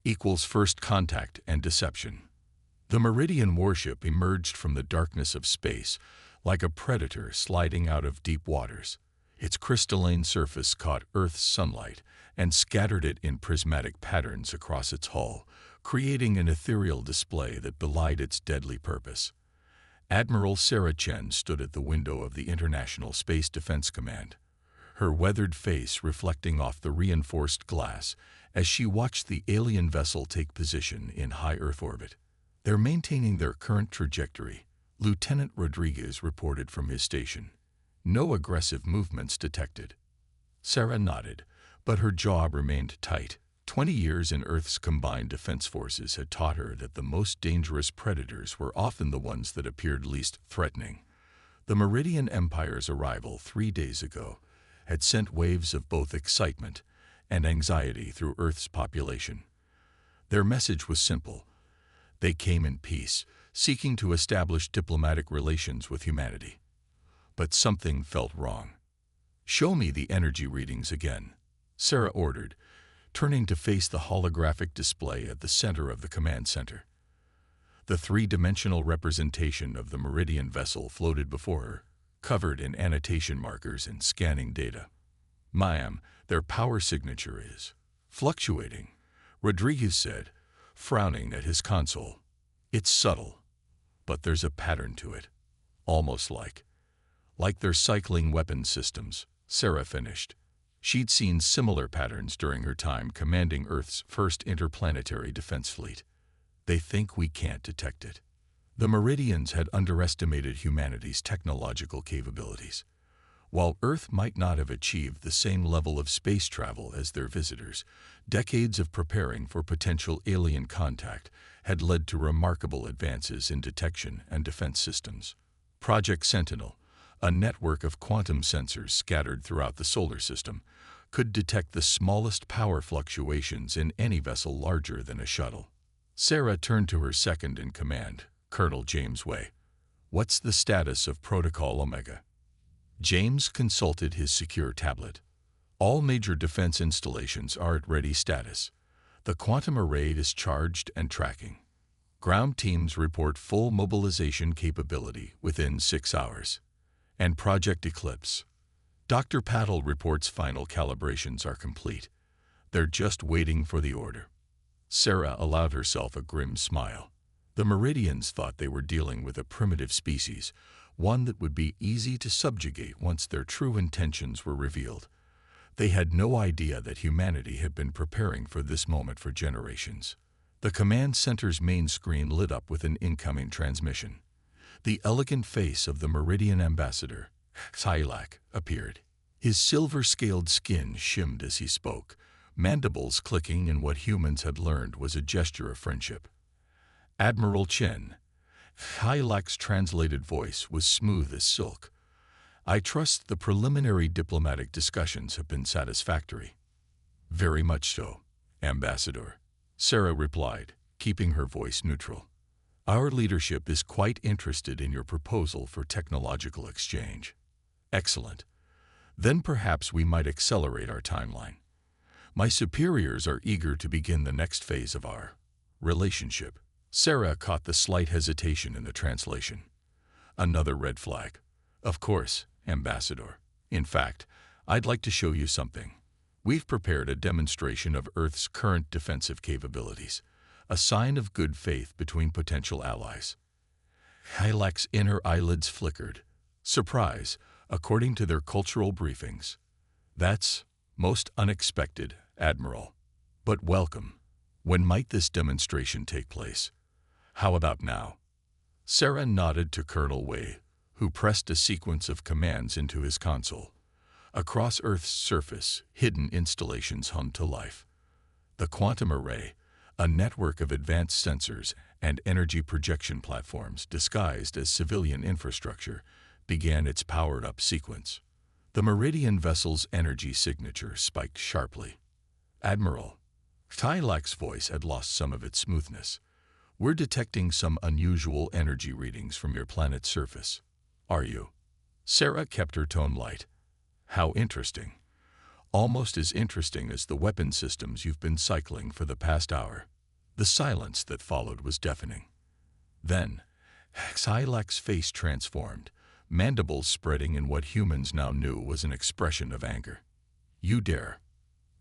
equals first contact and deception. The Meridian warship emerged from the darkness of space like a predator sliding out of deep waters. Its crystalline surface caught Earth's sunlight and scattered it in prismatic patterns across its hull, creating an ethereal display that belied its deadly purpose. Admiral Sarah Chen stood at the window of the International Space Defense Command, her weathered face reflecting off the reinforced glass as she watched the alien vessel take position in high Earth orbit. "They're maintaining their current trajectory," Lieutenant Rodriguez reported from his station. "No aggressive movements detected." Sarah nodded, but her jaw remained tight. 20 years in Earth's combined defense forces had taught her that the most dangerous predators were often the ones that appeared least threatening. The Meridian Empire's arrival 3 days ago had sent waves of both excitement and anxiety through Earth's population. Their message was simple. They came in peace, seeking to establish diplomatic relations with humanity. But something felt wrong. "Show me the energy readings again," Sarah ordered, turning to face the holographic display at the center of the command center. The three-dimensional representation of the Meridian vessel floated before her, covered in annotation markers and scanning data. "Ma'am, their power signature is fluctuating," Rodriguez said, frowning at his console. "It's subtle, but there's a pattern to it. Almost like their cycling weapon systems," Sarah finished. She'd seen similar patterns during her time commanding Earth's first interplanetary defense fleet. "They think we can't detect it." The Meridians had underestimated humanity's technological capabilities. While Earth might not have achieved the same level of space travel as their visitors, decades of preparing for potential alien contact had led to remarkable advances in detection and defense systems. Project Sentinel, a network of quantum sensors scattered throughout the solar system, could detect the smallest power fluctuations in any vessel larger than a shuttle. Sarah turned to her second-in-command, Colonel James Way. "What's the status of Protocol Omega?" James consulted his secure tablet. "All major defense installations are at ready status. The quantum array is charged and tracking. Ground teams report full mobilization capability within 6 hours. And Project Eclipse. Dr. Paddle reports final calibrations are complete. They're just waiting for the order." Sarah allowed herself a grim smile. The Meridians thought they were dealing with a primitive species, one that would be easy to subjugate once their true intentions were revealed. They had no idea that humanity had been preparing for this moment for generations. The command center's main screen lit up with an incoming transmission. The elegant face of the Meridian ambassador, Xylak, appeared. His silver-scaled skin shimmed as he spoke, mandibles clicking in what humans had learned was a gesture of friendship. "Admiral Chen." Xylak's translated voice was smooth as silk. "I trust the preliminary diplomatic discussions have been satisfactory." "Very much so, Ambassador," Sarah replied, keeping her voice neutral. "Our leadership is quite interested in your proposal for technological exchange." "Excellent. Then perhaps we might accelerate our timeline. My superiors are eager to begin the next phase of our relationship." Sarah caught the slight hesitation in the translation. Another red flag. "Of course, Ambassador. In fact, I'd like to show you something. We've prepared a demonstration of Earth's current defensive capabilities, a sign of good faith between potential allies." Xylak's inner eyelids flickered. Surprise, according to their cultural briefings. "That's most unexpected, Admiral. But welcome. When might this demonstration take place?" "How about now?" Sarah nodded to Colonel Way, who pressed a sequence of commands into his console. Across Earth's surface, hidden installations hummed to life. The quantum array, a network of advanced sensors and energy projection platforms disguised as civilian infrastructure, began its powered-up sequence. The Meridian vessel's energy signature spiked sharply. "Admiral." Xylak's voice had lost some of its smoothness. "We're detecting some unusual energy readings from your planet's surface. Are you?" Sarah kept her tone light. "How interesting. Almost as interesting as the weapon systems you've been cycling for the past hour." The silence that followed was deafening. Then, Xylac's face transformed, mandibles spreading in what humans now knew was an expression of anger. "You dare.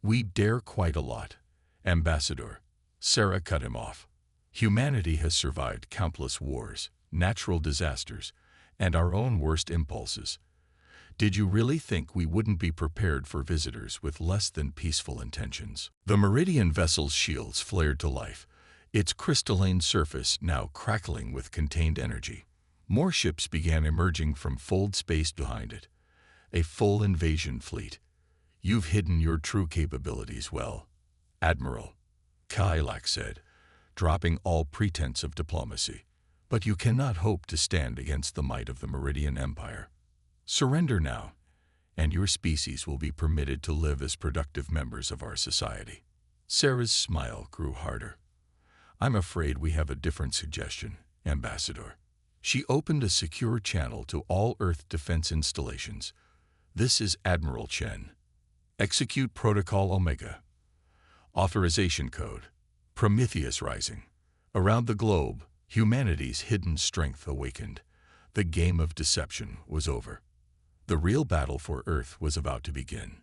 We dare quite a lot, Ambassador." Sarah cut him off. "Humanity has survived countless wars, natural disasters, and our own worst impulses. Did you really think we wouldn't be prepared for visitors with less than peaceful intentions?" The Meridian vessel's shields flared to life, its crystalline surface now crackling with contained energy. More ships began emerging from fold space behind it. A full invasion fleet. "You've hidden your true capabilities well, Admiral," Galac said, dropping all pretense of diplomacy. "But you cannot hope to stand against the might of the Meridian Empire. Surrender now, and your species will be permitted to live as productive members of our society." Sarah's smile grew harder. "I'm afraid we have a different suggestion, Ambassador." She opened a secure channel to all Earth defense installations. "This is Admiral Chen. Execute Protocol Omega. Authorization Code. Prometheus Rising." Around the globe, humanity's hidden strength awakened. The game of deception was over. The real battle for Earth was about to begin.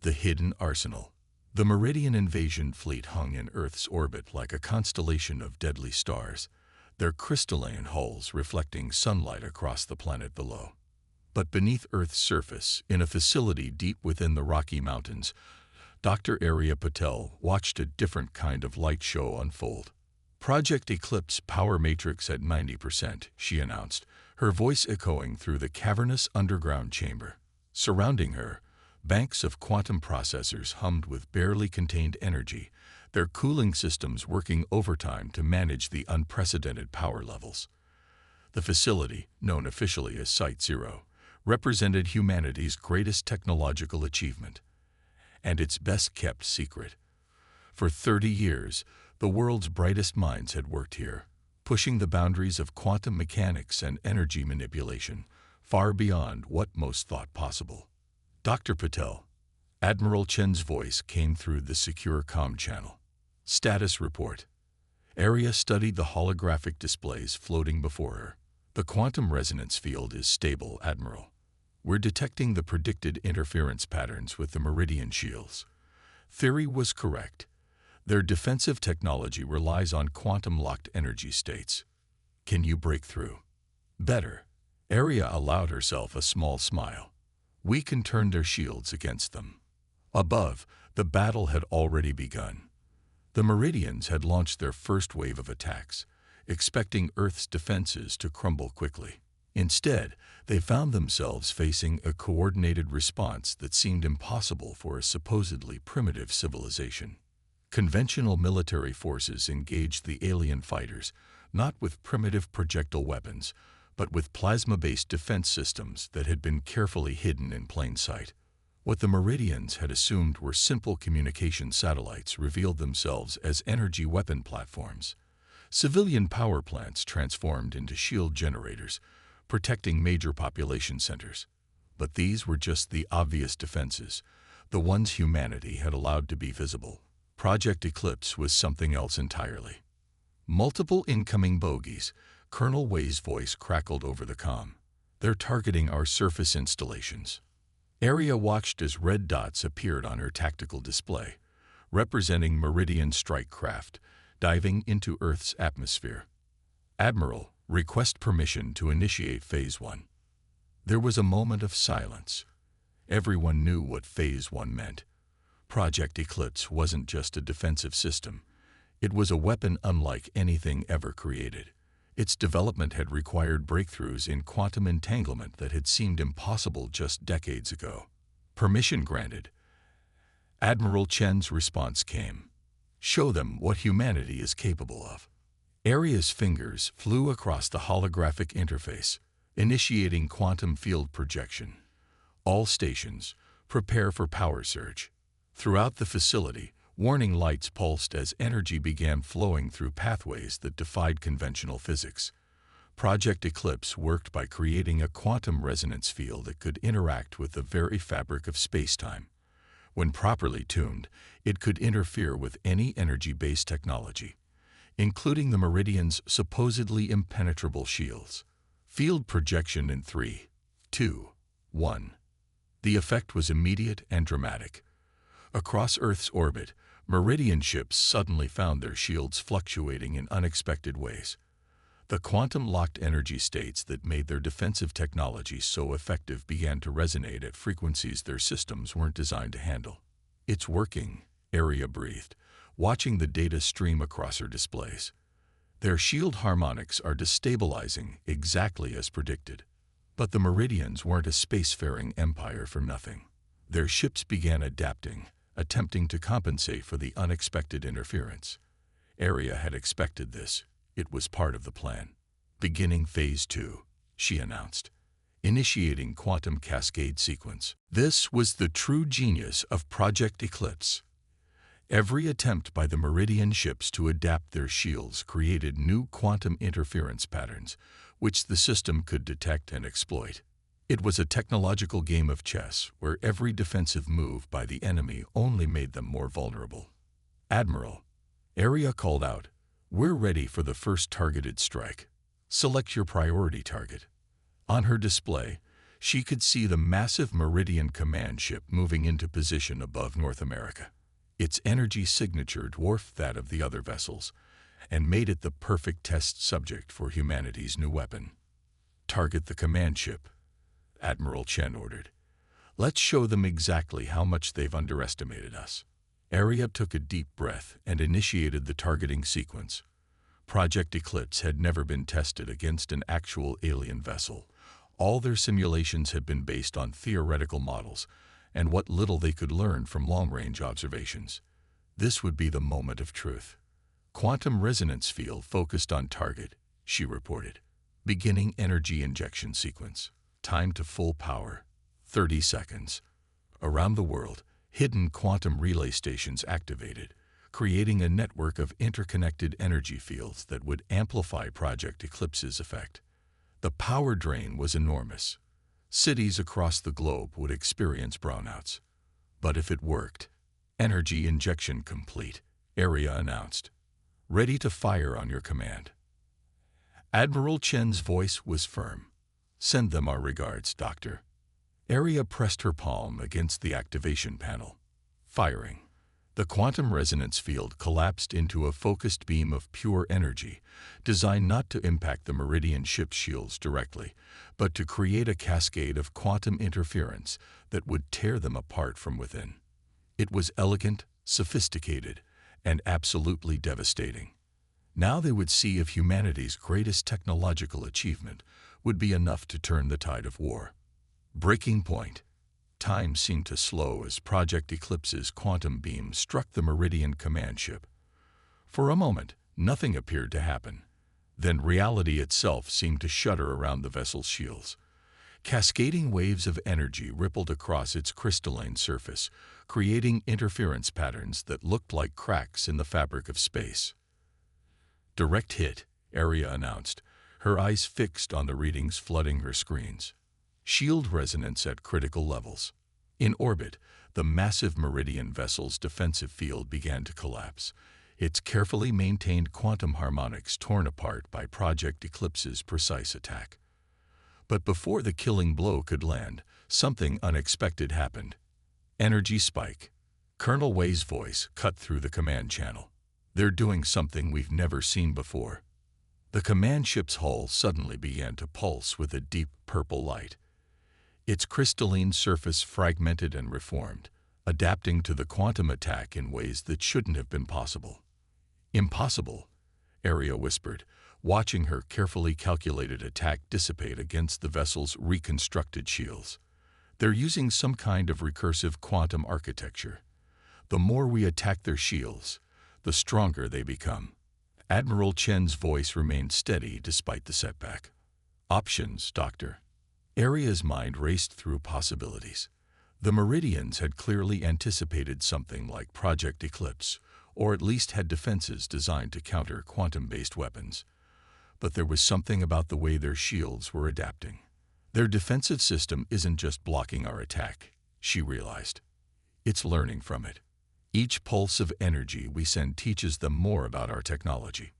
The hidden arsenal. The Meridian invasion fleet hung in Earth's orbit like a constellation of deadly stars, their crystalline hulls reflecting sunlight across the planet below. But beneath Earth's surface, in a facility deep within the Rocky Mountains, Dr. Arya Patel watched a different kind of light show unfold. "Project Eclipse power matrix at 90%, she announced, her voice echoing through the cavernous underground chamber. Surrounding her, banks of quantum processors hummed with barely contained energy, their cooling systems working overtime to manage the unprecedented power levels. The facility, known officially as Site Zero, represented humanity's greatest technological achievement, and its best-kept secret. For 30 years, the world's brightest minds had worked here, pushing the boundaries of quantum mechanics and energy manipulation, far beyond what most thought possible. "Dr. Patel," Admiral Chen's voice came through the secure comm channel. "Status report." Arya studied the holographic displays floating before her. "The quantum resonance field is stable, Admiral. We're detecting the predicted interference patterns with the Meridian shields." Theory was correct. Their defensive technology relies on quantum-locked energy states. "Can you break through?" "Better." Arya allowed herself a small smile. "We can turn their shields against them." Above, the battle had already begun. The Meridians had launched their first wave of attacks, expecting Earth's defenses to crumble quickly. Instead, they found themselves facing a coordinated response that seemed impossible for a supposedly primitive civilization. Conventional military forces engaged the alien fighters, not with primitive projectile weapons, but with plasma-based defense systems that had been carefully hidden in plain sight. What the Meridians had assumed were simple communication satellites revealed themselves as energy weapon platforms. Civilian power plants transformed into shield generators, protecting major population centers. But these were just the obvious defenses, the ones humanity had allowed to be visible. Project Eclipse was something else entirely. "Multiple incoming bogies," Colonel Wei's voice crackled over the comm. "They're targeting our surface installations." Arya watched as red dots appeared on her tactical display, representing Meridian strike craft, diving into Earth's atmosphere. "Admiral, request permission to initiate Phase 1. There was a moment of silence. Everyone knew what Phase 1 meant. Project Eclipse wasn't just a defensive system. It was a weapon unlike anything ever created. Its development had required breakthroughs in quantum entanglement that had seemed impossible just decades ago. "Permission granted." Admiral Chen's response came. "Show them what humanity is capable of." Arya's fingers flew across the holographic interface, initiating quantum field projection. "All stations, prepare for power surge." Throughout the facility, warning lights pulsed as energy began flowing through pathways that defied conventional physics. Project Eclipse worked by creating a quantum resonance field that could interact with the very fabric of space-time. When properly tuned, it could interfere with any energy-based technology. including the Meridian's supposedly impenetrable shields. Field projection in 3, 2, 1. The effect was immediate and dramatic. Across Earth's orbit, Meridian ships suddenly found their shields fluctuating in unexpected ways. The quantum-locked energy states that made their defensive technology so effective began to resonate at frequencies their systems weren't designed to handle. "It's working," Aria breathed, watching the data stream across her displays. "Their shield harmonics are destabilizing exactly as predicted." But the Meridians weren't a spacefaring empire for nothing. Their ships began adapting, attempting to compensate for the unexpected interference. Aria had expected this. It was part of the plan. "Beginning Phase 2, she announced, initiating quantum cascade sequence. This was the true genius of Project Eclipse. Every attempt by the Meridian ships to adapt their shields created new quantum interference patterns, which the system could detect and exploit. It was a technological game of chess where every defensive move by the enemy only made them more vulnerable. "Admiral," Aria called out, "we're ready for the first targeted strike. Select your priority target." On her display, she could see the massive Meridian command ship moving into position above North America. Its energy signature dwarfed that of the other vessels, and made it the perfect test subject for humanity's new weapon. "Target the command ship," Admiral Chen ordered. "Let's show them exactly how much they've underestimated us." Aria took a deep breath and initiated the targeting sequence. Project Eclipse had never been tested against an actual alien vessel. All their simulations had been based on theoretical models and what little they could learn from long-range observations. This would be the moment of truth. "Quantum resonance field focused on target," she reported. "Beginning energy injection sequence. Time to full power, 30 seconds. Around the world, hidden quantum relay stations activated, creating a network of interconnected energy fields that would amplify Project Eclipse's effect. The power drain was enormous. Cities across the globe would experience brownouts. But if it worked, energy injection complete, Aria announced. "Ready to fire on your command." Admiral Chen's voice was firm. "Send them our regards, Doctor." Aria pressed her palm against the activation panel. Firing. The quantum resonance field collapsed into a focused beam of pure energy, designed not to impact the Meridian ship's shields directly, but to create a cascade of quantum interference that would tear them apart from within. It was elegant, sophisticated, and absolutely devastating. Now they would see if humanity's greatest technological achievement would be enough to turn the tide of war. Breaking point. Time seemed to slow as Project Eclipse's quantum beam struck the Meridian command ship. For a moment, nothing appeared to happen. Then reality itself seemed to shudder around the vessel's shields. Cascading waves of energy rippled across its crystalline surface, creating interference patterns that looked like cracks in the fabric of space. "Direct hit," Aria announced, her eyes fixed on the readings flooding her screens. "Shield resonance at critical levels." In orbit, the massive Meridian vessel's defensive field began to collapse, its carefully maintained quantum harmonics torn apart by Project Eclipse's precise attack. But before the killing blow could land, something unexpected happened. Energy spike. Colonel Wei's voice cut through the command channel. "They're doing something we've never seen before." The command ship's hull suddenly began to pulse with a deep purple light. Its crystalline surface fragmented and reformed, adapting to the quantum attack in ways that shouldn't have been possible. "Impossible," Aria whispered, watching her carefully calculated attack dissipate against the vessel's reconstructed shields. "They're using some kind of recursive quantum architecture. The more we attack their shields, the stronger they become." Admiral Chen's voice remained steady despite the setback. "Options, Doctor." Aria's mind raced through possibilities. The Meridians had clearly anticipated something like Project Eclipse, or at least had defenses designed to counter quantum-based weapons. But there was something about the way their shields were adapting. "Their defensive system isn't just blocking our attack," she realized. "It's learning from it. Each pulse of energy we send teaches them more about our technology."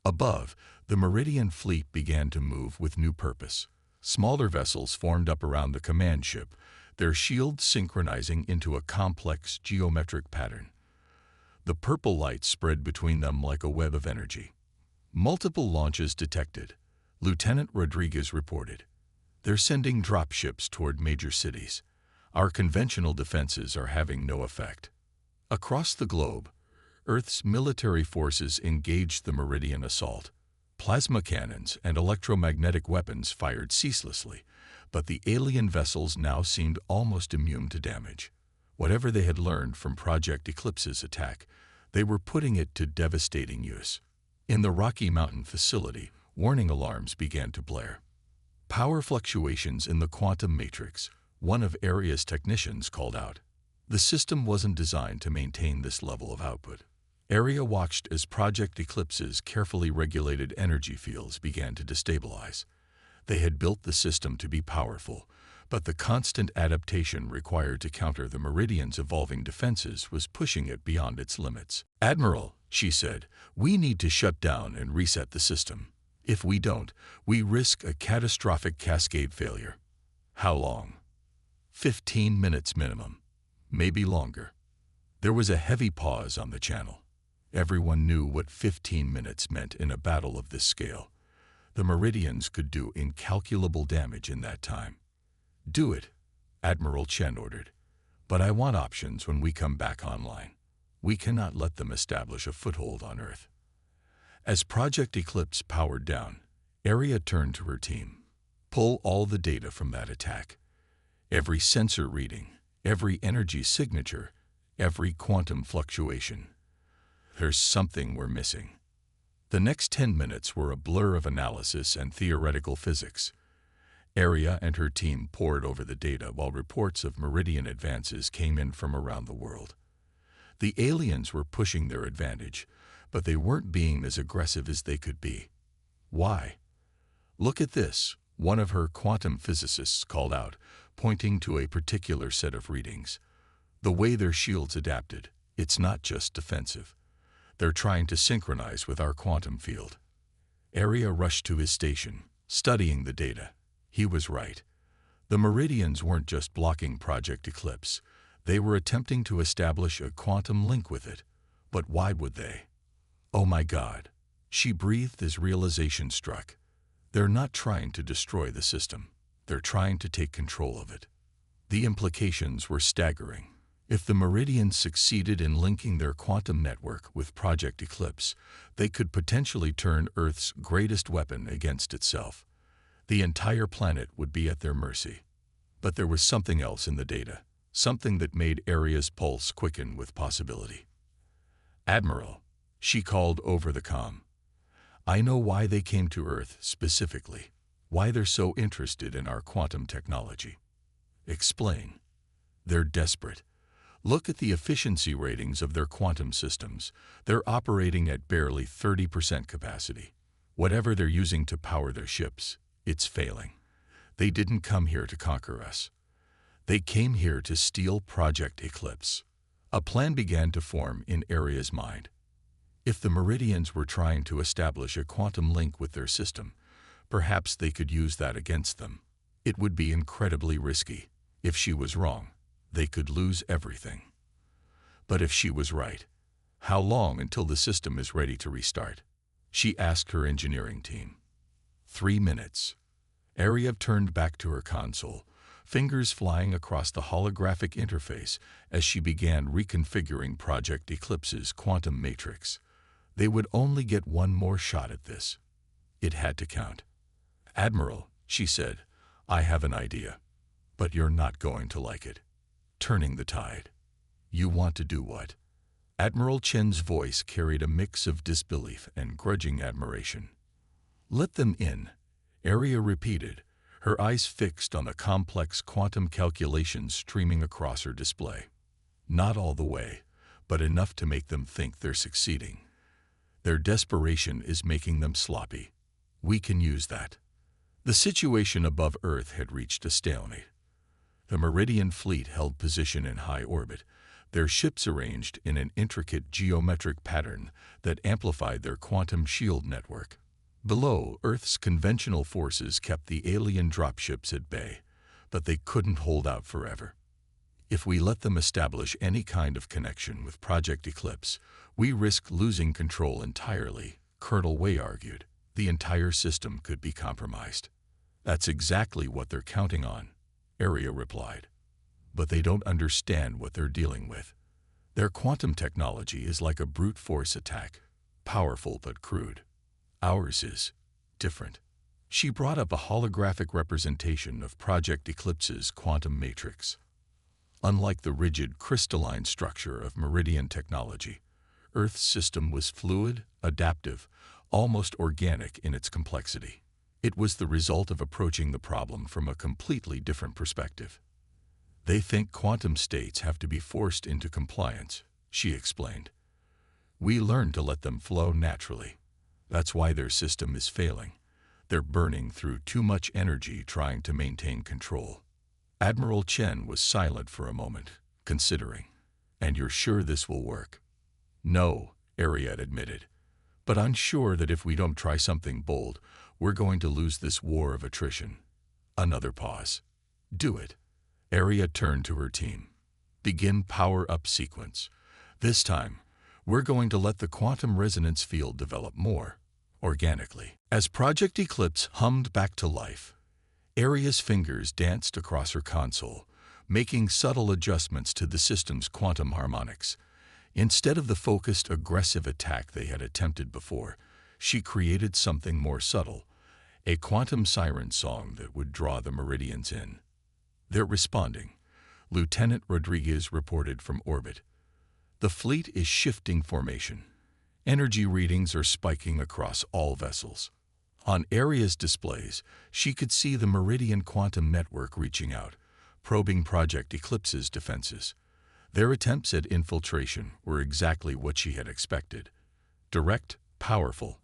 Above, the Meridian fleet began to move with new purpose. Smaller vessels formed up around the command ship, their shields synchronizing into a complex geometric pattern. The purple light spread between them like a web of energy. Multiple launches detected, Lieutenant Rodriguez reported. They're sending dropships toward major cities. Our conventional defenses are having no effect. Across the globe, Earth's military forces engaged the Meridian assault. Plasma cannons and electromagnetic weapons fired ceaselessly, but the alien vessels now seemed almost immune to damage. Whatever they had learned from Project Eclipse's attack, they were putting it to devastating use. In the Rocky Mountain facility, warning alarms began to blare. Power fluctuations in the quantum matrix, one of Area's technicians called out. The system wasn't designed to maintain this level of output. Area watched as Project Eclipse's carefully regulated energy fields began to destabilize. They had built the system to be powerful, but the constant adaptation required to counter the Meridian's evolving defenses was pushing it beyond its limits. "Admiral," she said, "we need to shut down and reset the system. If we don't, we risk a catastrophic cascade failure." "How long?" 15 minutes minimum, maybe longer. There was a heavy pause on the channel. Everyone knew what 15 minutes meant in a battle of this scale. The Meridians could do incalculable damage in that time. "Do it," Admiral Chen ordered. "But I want options when we come back online. We cannot let them establish a foothold on Earth." As Project Eclipse powered down, Area turned to her team. "Pull all the data from that attack. Every sensor reading, every energy signature, every quantum fluctuation. There's something we're missing." The next 10 minutes were a blur of analysis and theoretical physics. Area and her team pored over the data while reports of Meridian advances came in from around the world. The aliens were pushing their advantage, but they weren't being as aggressive as they could be. Why? "Look at this," one of her quantum physicists called out, pointing to a particular set of readings. "The way their shields adapted, it's not just defensive. They're trying to synchronize with our quantum field." Area rushed to his station, studying the data. He was right. The Meridians weren't just blocking Project Eclipse. They were attempting to establish a quantum link with it. But why would they? "Oh my God," she breathed as realization struck. "They're not trying to destroy the system. They're trying to take control of it." The implications were staggering. If the Meridians succeeded in linking their quantum network with Project Eclipse, they could potentially turn Earth's greatest weapon against itself. The entire planet would be at their mercy. But there was something else in the data, something that made Area's pulse quicken with possibility. "Admiral," she called over the comm, "I know why they came to Earth specifically, why they're so interested in our quantum technology." "Explain." "They're desperate. Look at the efficiency ratings of their quantum systems. They're operating at barely 30% capacity. Whatever they're using to power their ships, it's failing. They didn't come here to conquer us. They came here to steal Project Eclipse." A plan began to form in Area's mind. If the Meridians were trying to establish a quantum link with their system, perhaps they could use that against them. It would be incredibly risky. If she was wrong, they could lose everything. But if she was right, how long until the system is ready to restart? She asked her engineering team. 3 minutes. Area turned back to her console, fingers flying across the holographic interface as she began reconfiguring Project Eclipse's quantum matrix. They would only get one more shot at this. It had to count. "Admiral," she said, "I have an idea. But you're not going to like it. Turning the tide." "You want to do what?" Admiral Chen's voice carried a mix of disbelief and grudging admiration. "Let them in," Area repeated, her eyes fixed on the complex quantum calculations streaming across her display. "Not all the way, but enough to make them think they're succeeding. Their desperation is making them sloppy. We can use that." The situation above Earth had reached a stalemate. The Meridian fleet held position in high orbit, their ships arranged in an intricate geometric pattern that amplified their quantum shield network. Below, Earth's conventional forces kept the alien dropships at bay, but they couldn't hold out forever. If we let them establish any kind of connection with Project Eclipse, we risk losing control entirely, Colonel Way argued. The entire system could be compromised. That's exactly what they're counting on, Area replied. But they don't understand what they're dealing with. Their quantum technology is like a brute force attack, powerful but crude. Ours is different. She brought up a holographic representation of Project Eclipse's quantum matrix. Unlike the rigid, crystalline structure of Meridian technology, Earth's system was fluid, adaptive, almost organic in its complexity. It was the result of approaching the problem from a completely different perspective. They think quantum states have to be forced into compliance, she explained. We learn to let them flow naturally. That's why their system is failing. They're burning through too much energy trying to maintain control. Admiral Chen was silent for a moment, considering. And you're sure this will work? No, Ariad admitted. But I'm sure that if we don't try something bold, we're going to lose this war of attrition. Another pause. Do it. Ariad turned to her team. Begin power-up sequence. This time, we're going to let the quantum resonance field develop more organically. As Project Eclipse hummed back to life, Aria's fingers danced across her console, making subtle adjustments to the system's quantum harmonics. Instead of the focused, aggressive attack they had attempted before, she created something more subtle, a quantum siren song that would draw the Meridians in. They're responding, Lieutenant Rodriguez reported from orbit. The fleet is shifting formation. Energy readings are spiking across all vessels. On Aria's displays, she could see the Meridian quantum network reaching out, probing Project Eclipse's defenses. Their attempts at infiltration were exactly what she had expected. Direct, powerful,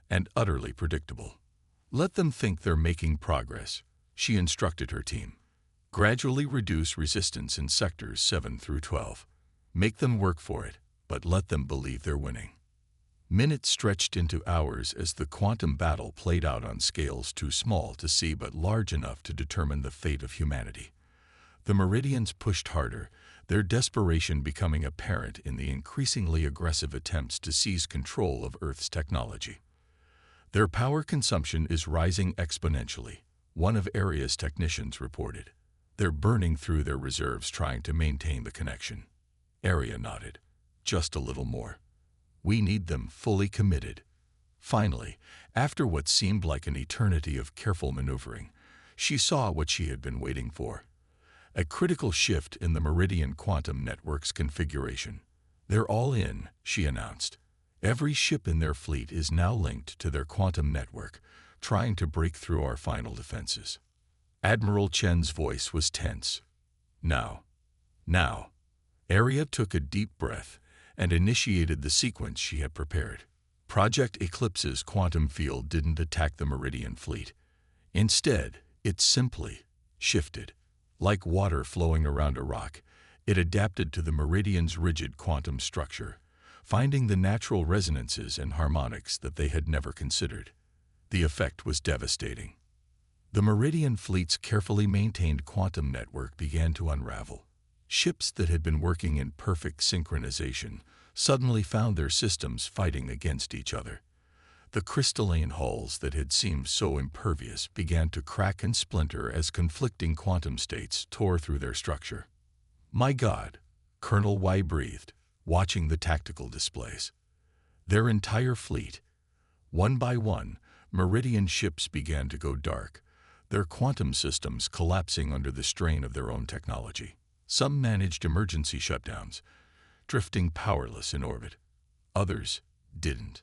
and utterly predictable. Let them think they're making progress, she instructed her team. Gradually reduce resistance in sectors 7 through 12. Make them work for it, but let them believe they're winning. Minutes stretched into hours as the quantum battle played out on scales too small to see but large enough to determine the fate of humanity. The Meridians pushed harder, their desperation becoming apparent in the increasingly aggressive attempts to seize control of Earth's technology. Their power consumption is rising exponentially, one of Aria's technicians reported. They're burning through their reserves trying to maintain the connection. Aria nodded. Just a little more. We need them fully committed. Finally, after what seemed like an eternity of careful maneuvering, she saw what she had been waiting for. A critical shift in the Meridian quantum network's configuration. They're all in, she announced. Every ship in their fleet is now linked to their quantum network, trying to break through our final defenses. Admiral Chen's voice was tense. Now. Aria took a deep breath and initiated the sequence she had prepared. Project Eclipse's quantum field didn't attack the Meridian fleet. Instead, it simply shifted. Like water flowing around a rock, it adapted to the Meridian's rigid quantum structure, finding the natural resonances and harmonics that they had never considered. The effect was devastating. The Meridian fleet's carefully maintained quantum network began to unravel. Ships that had been working in perfect synchronization suddenly found their systems fighting against each other. The crystalline hulls that had seemed so impervious began to crack and splinter as conflicting quantum states tore through their structure. My God, Colonel Y breathed, watching the tactical displays. Their entire fleet, one by one, Meridian ships began to go dark, their quantum systems collapsing under the strain of their own technology. Some managed emergency shutdowns, drifting powerless in orbit. Others didn't.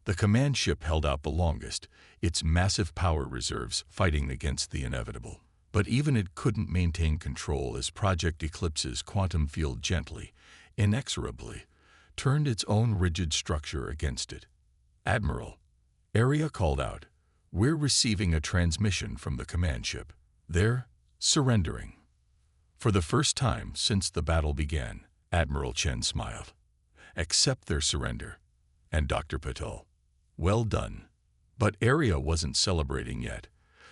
The command ship held out the longest, its massive power reserves fighting against the inevitable. But even it couldn't maintain control as Project Eclipse's quantum field gently, inexorably, turned its own rigid structure against it. Admiral, Aria called out, we're receiving a transmission from the command ship. They're surrendering. For the first time since the battle began, Admiral Chen smiled. Accept their surrender. And Dr. Patel. Well done. But Arya wasn't celebrating yet.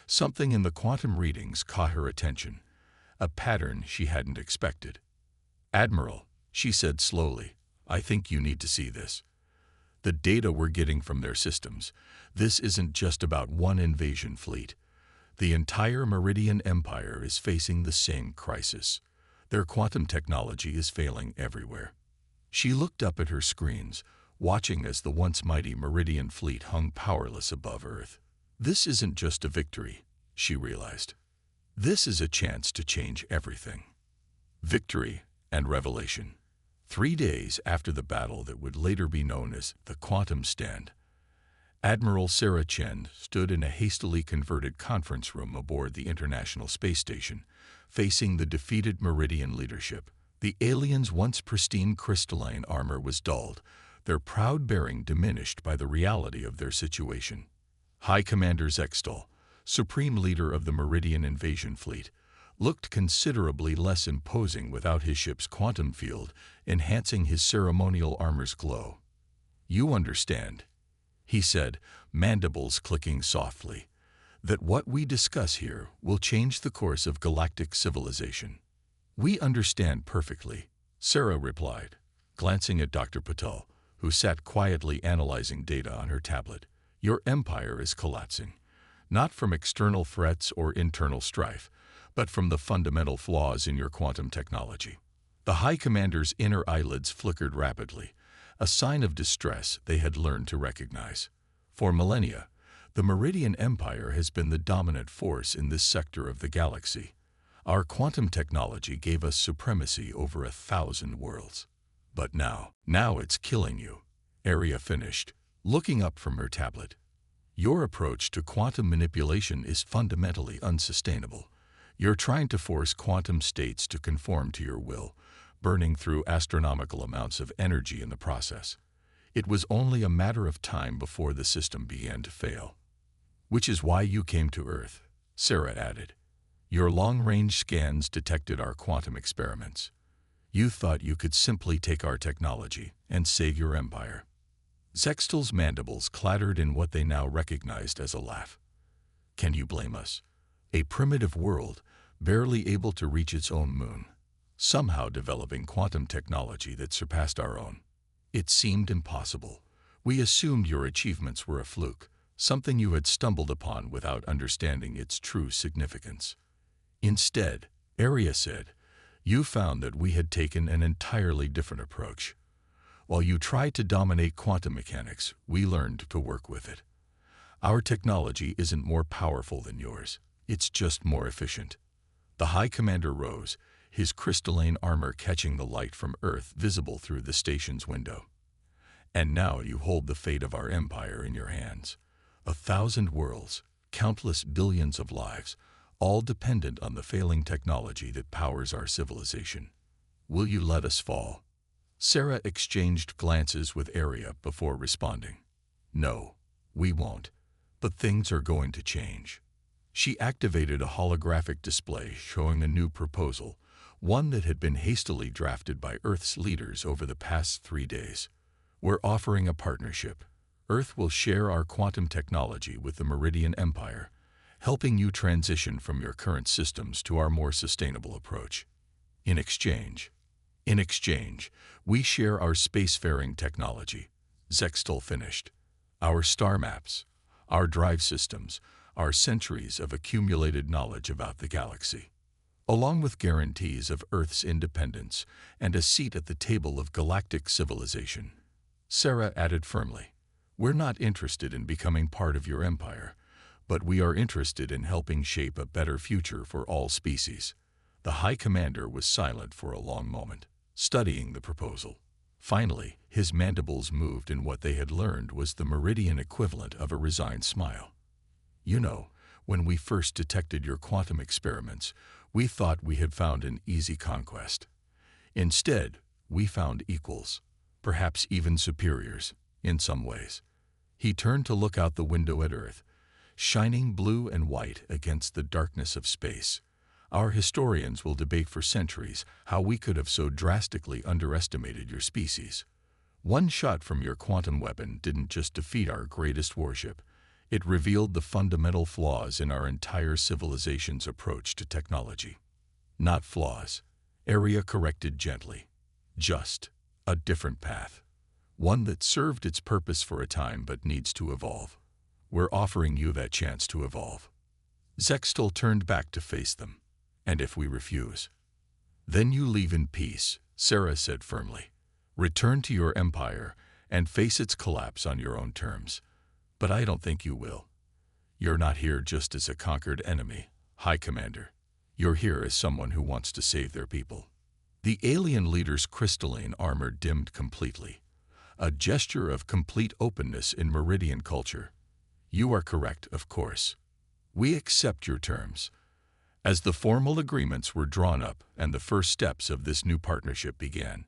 Something in the quantum readings caught her attention, a pattern she hadn't expected. Admiral, she said slowly, I think you need to see this. The data we're getting from their systems, this isn't just about one invasion fleet. The entire Meridian Empire is facing the same crisis. Their quantum technology is failing everywhere. She looked up at her screens, watching as the once mighty Meridian fleet hung powerless above Earth. This isn't just a victory, she realized. This is a chance to change everything. Victory and revelation. 3 days after the battle that would later be known as the Quantum Stand, Admiral Sarah Chen stood in a hastily converted conference room aboard the International Space Station, facing the defeated Meridian leadership. The aliens' once pristine crystalline armor was dulled, their proud bearing diminished by the reality of their situation. High Commander Zextal, supreme leader of the Meridian invasion fleet, looked considerably less imposing without his ship's quantum field enhancing his ceremonial armor's glow. You understand, he said, mandibles clicking softly, that what we discuss here will change the course of galactic civilization. We understand perfectly, Sarah replied, glancing at Dr. Patel, who sat quietly analyzing data on her tablet. Your empire is collapsing, not from external threats or internal strife, but from the fundamental flaws in your quantum technology. The High Commander's inner eyelids flickered rapidly, a sign of distress they had learned to recognize. For millennia, the Meridian Empire has been the dominant force in this sector of the galaxy. Our quantum technology gave us supremacy over 1,000 worlds. But now it's killing you, Arya finished, looking up from her tablet. Your approach to quantum manipulation is fundamentally unsustainable. You're trying to force quantum states to conform to your will, burning through astronomical amounts of energy in the process. It was only a matter of time before the system began to fail. Which is why you came to Earth, Sarah added. Your long-range scans detected our quantum experiments. You thought you could simply take our technology and save your empire. Zextal's mandibles clattered in what they now recognized as a laugh. Can you blame us? A primitive world, barely able to reach its own moon, somehow developing quantum technology that surpassed our own. It seemed impossible. We assumed your achievements were a fluke, something you had stumbled upon without understanding its true significance. Instead, Arya said, you found that we had taken an entirely different approach. While you tried to dominate quantum mechanics, we learned to work with it. Our technology isn't more powerful than yours. It's just more efficient. The High Commander rose, his crystalline armor catching the light from Earth visible through the station's window. And now you hold the fate of our empire in your hands. 1,000 worlds, countless billions of lives, all dependent on the failing technology that powers our civilization. Will you let us fall? Sarah exchanged glances with Arya before responding. No, we won't. But things are going to change. She activated a holographic display showing a new proposal, one that had been hastily drafted by Earth's leaders over the past 3 days. We're offering a partnership. Earth will share our quantum technology with the Meridian Empire, helping you transition from your current systems to our more sustainable approach. In exchange, we share our spacefaring technology, Zextal finished. Our star maps, our drive systems, our centuries of accumulated knowledge about the galaxy, along with guarantees of Earth's independence and a seat at the table of galactic civilization. Sarah added firmly, we're not interested in becoming part of your empire, but we are interested in helping shape a better future for all species. The High Commander was silent for a long moment, studying the proposal. Finally, his mandibles moved in what they had learned was the Meridian equivalent of a resigned smile. You know, when we first detected your quantum experiments, we thought we had found an easy conquest. Instead, we found equals, perhaps even superiors, in some ways. He turned to look out the window at Earth, shining blue and white against the darkness of space. Our historians will debate for centuries how we could have so drastically underestimated your species. One shot from your quantum weapon didn't just defeat our greatest warship. It revealed the fundamental flaws in our entire civilization's approach to technology. Not flaws. Area corrected gently. Just a different path. One that served its purpose for a time but needs to evolve. We're offering you that chance to evolve. Zextal turned back to face them. And if we refuse? Then you leave in peace, Sarah said firmly. Return to your empire and face its collapse on your own terms. But I don't think you will. You're not here just as a conquered enemy, High Commander. You're here as someone who wants to save their people. The alien leader's crystalline armor dimmed completely. A gesture of complete openness in Meridian culture. You are correct, of course. We accept your terms. As the formal agreements were drawn up and the first steps of this new partnership began,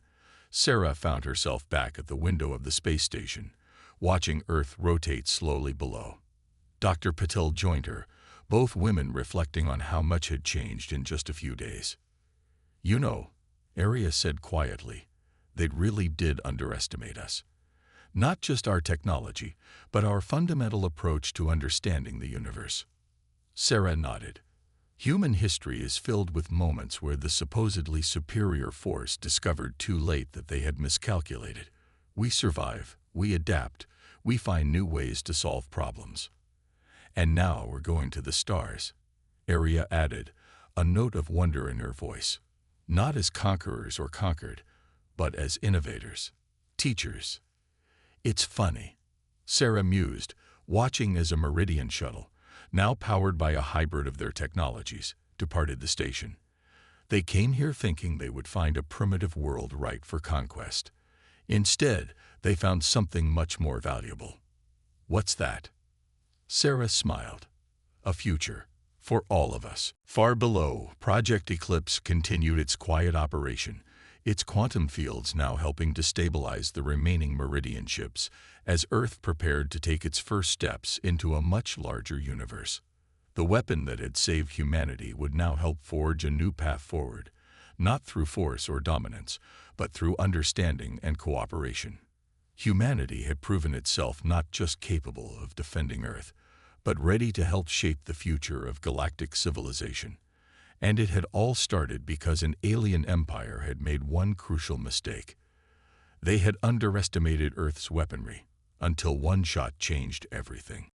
Sarah found herself back at the window of the space station, watching Earth rotate slowly below. Dr. Patel joined her, both women reflecting on how much had changed in just a few days. You know, Arya said quietly, they really did underestimate us. Not just our technology, but our fundamental approach to understanding the universe. Sarah nodded. Human history is filled with moments where the supposedly superior force discovered too late that they had miscalculated. We survive, we adapt, we find new ways to solve problems. And now we're going to the stars, Arya added, a note of wonder in her voice. Not as conquerors or conquered, but as innovators, teachers. It's funny, Sarah mused, watching as a Meridian shuttle, now powered by a hybrid of their technologies, departed the station. They came here thinking they would find a primitive world ripe for conquest. Instead, they found something much more valuable. What's that? Sarah smiled. A future. For all of us. Far below, Project Eclipse continued its quiet operation, its quantum fields now helping to stabilize the remaining Meridian ships as Earth prepared to take its first steps into a much larger universe. The weapon that had saved humanity would now help forge a new path forward, not through force or dominance, but through understanding and cooperation. Humanity had proven itself not just capable of defending Earth, but ready to help shape the future of galactic civilization. And it had all started because an alien empire had made one crucial mistake. They had underestimated Earth's weaponry, until one shot changed everything.